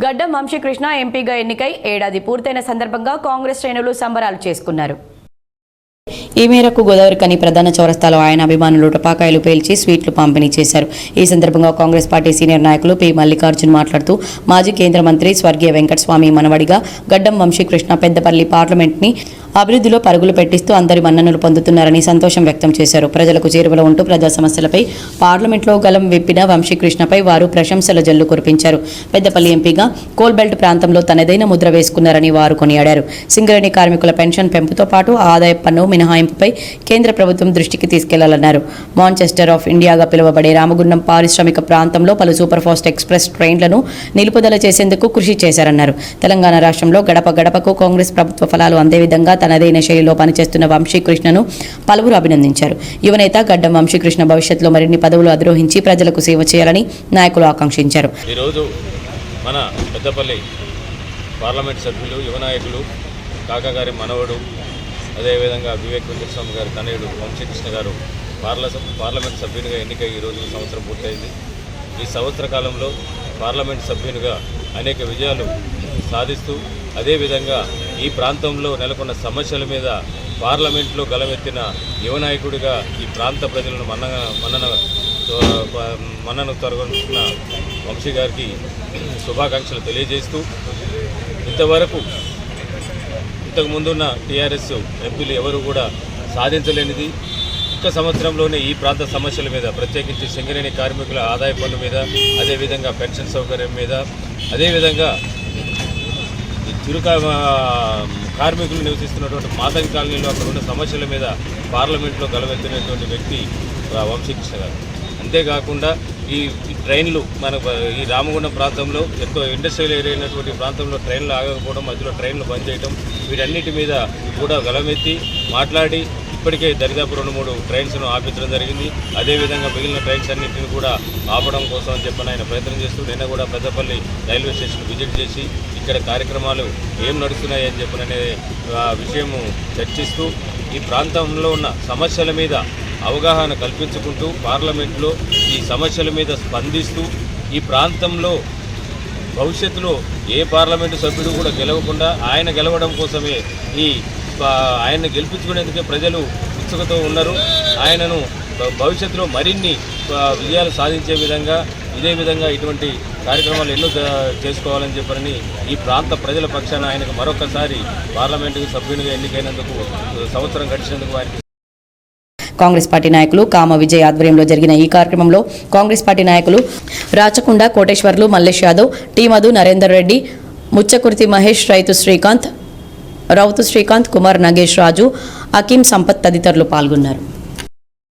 గడ్డం వంశీకృష్ణ ఎంపీగా ఎన్నికై ఏడాది పూర్తయిన సందర్భంగా కాంగ్రెస్ శ్రేణులు సంబరాలు చేసుకున్నారు. ఈ మేరకు గోదావరికని ప్రధాన చౌరస్తాలో ఆయన అభిమానులు టపాకాయలు పేల్చి స్వీట్లు పంపిణీ చేశారు. ఈ సందర్భంగా కాంగ్రెస్ పార్టీ సీనియర్ నాయకులు పి మల్లికార్జున్ మాట్లాడుతూ మాజీ కేంద్ర మంత్రి స్వర్గీయ వెంకటస్వామి మనవడిగా గడ్డం వంశీకృష్ణ పెద్దపల్లి పార్లమెంట్ని అభివృద్ధిలో పరుగులు పెట్టిస్తూ అందరి మన్ననలు పొందుతున్నారని సంతోషం వ్యక్తం చేశారు. ప్రజలకు చేరువలో ఉంటూ ప్రజా సమస్యలపై పార్లమెంట్లో గలం విప్పిన వంశీకృష్ణపై వారు ప్రశంసల జల్లు కురిపించారు. పెద్దపల్లి ఎంపీగా కోల్బెల్ట్ ప్రాంతంలో తనదైన ముద్ర వేసుకున్నారని వారు కొనియాడారు. సింగరేణి కార్మికుల పెన్షన్ పెంపుతో పాటు ఆదాయ పన్ను మినహాయింపుపై కేంద్ర ప్రభుత్వం దృష్టికి తీసుకెళ్లాలన్నారు. మాంచెస్టర్ ఆఫ్ ఇండియాగా పిలువబడే రామగుండం పారిశ్రామిక ప్రాంతంలో పలు సూపర్ ఫాస్ట్ ఎక్స్ప్రెస్ ట్రైన్లను నిలుపుదల చేసేందుకు కృషి చేశారన్నారు. తెలంగాణ రాష్ట్రంలో గడప గడపకు కాంగ్రెస్ ప్రభుత్వ ఫలాలు అందే విధంగా తనదైన శైలిలో పనిచేస్తున్న వంశీకృష్ణను పలువురు అభినందించారు. యువనేత గడ్డం వంశీకృష్ణ భవిష్యత్తులో మరిన్ని పదవులు అధిరోహించి ప్రజలకు సేవ చేయాలని నాయకులు ఆకాంక్షించారు. ఈరోజు మన పెద్దపల్లి పార్లమెంట్ సభ్యులు యువ నాయకులు కాకా గారి మనవడు అదేవిధంగా వివేక్ వెంకటస్వామి గారి తనయుడు వంశీకృష్ణ గారు పార్లమెంట్ సభ్యునిగా ఎన్నికై ఈరోజు సంవత్సరం పూర్తయింది. ఈ సంవత్సర కాలంలో పార్లమెంట్ సభ్యునిగా అనేక విజయాలు సాధిస్తూ అదేవిధంగా ఈ ప్రాంతంలో నెలకొన్న సమస్యల మీద పార్లమెంట్లో గలమెత్తిన యువ నాయకుడిగా ఈ ప్రాంత ప్రజలను మన్నను తొలగించిన వంశీ గారికి శుభాకాంక్షలు తెలియజేస్తూ ఇంతకు ముందున్న టీఆర్ఎస్ ఎంపీలు ఎవరు కూడా సాధించలేనిది ఒక్క సంవత్సరంలోనే ఈ ప్రాంత సమస్యల మీద ప్రత్యేకించి సింగరేణి కార్మికుల ఆదాయ పన్ను మీద అదేవిధంగా పెన్షన్ సౌకర్యం మీద అదేవిధంగా చిరు కార్మికులు నివసిస్తున్నటువంటి మాతంగి కాలనీలో అక్కడ ఉన్న సమస్యల మీద పార్లమెంట్లో గలవెత్తినటువంటి వ్యక్తి వంశీకృష్ణ గారు. అంతేకాకుండా ఈ ట్రైన్లు మన ఈ రామగుండం ప్రాంతంలో ఎంతో ఇండస్ట్రియల్ ఏరియా అయినటువంటి ప్రాంతంలో ట్రైన్లు ఆగకపోవడం, మధ్యలో ట్రైన్లు బంద్ చేయడం, వీటన్నిటి మీద కూడా గలమెత్తి మాట్లాడి ఇప్పటికే దరిదాపు 2-3 ట్రైన్స్ను ఆపించడం జరిగింది. అదేవిధంగా మిగిలిన ట్రైన్స్ అన్నింటిని కూడా ఆపడం కోసం అని చెప్పని ఆయన ప్రయత్నం చేస్తూ నిన్న కూడా పెద్దపల్లి రైల్వే స్టేషన్ విజిట్ చేసి ఇక్కడ కార్యక్రమాలు ఏం నడుస్తున్నాయి అని చెప్పననే విషయము చర్చిస్తూ ఈ ప్రాంతంలో ఉన్న సమస్యల మీద అవగాహన కల్పించుకుంటూ పార్లమెంట్లో ఈ సమస్యల మీద స్పందిస్తూ ఈ ప్రాంతంలో భవిష్యత్తులో ఏ పార్లమెంటు సభ్యుడు కూడా గెలవకుండా ఆయన గెలవడం కోసమే ఆయన్ని గెలిపించుకునేందుకే ప్రజలు ఉత్సుకతో ఉన్నారు. ఆయనను భవిష్యత్తులో మరిన్ని విజయాలు సాధించే విధంగా ఇదే విధంగా ఇటువంటి కార్యక్రమాలు ఎన్నో చేసుకోవాలని చెప్పని ఈ ప్రాంత ప్రజల పక్షాన ఆయనకు మరొకసారి పార్లమెంటు సభ్యునిగా ఎన్నికైనందుకు సంవత్సరం గడిచినందుకు ఆయనకి. కాంగ్రెస్ పార్టీ నాయకులు కామ విజయ్ ఆధ్వర్యంలో జరిగిన ఈ కార్యక్రమంలో కాంగ్రెస్ పార్టీ నాయకులు రాచకొండ కోటేశ్వర్లు, మల్లేష్ యాదవ్, టీ మధు, నరేందర్ రెడ్డి, ముచ్చకుర్తి మహేష్, రైతు శ్రీకాంత్, రౌతు శ్రీకాంత్, కుమార్ నగేష్ రాజు, అకీం సంపత్ తదితరులు పాల్గొన్నారు.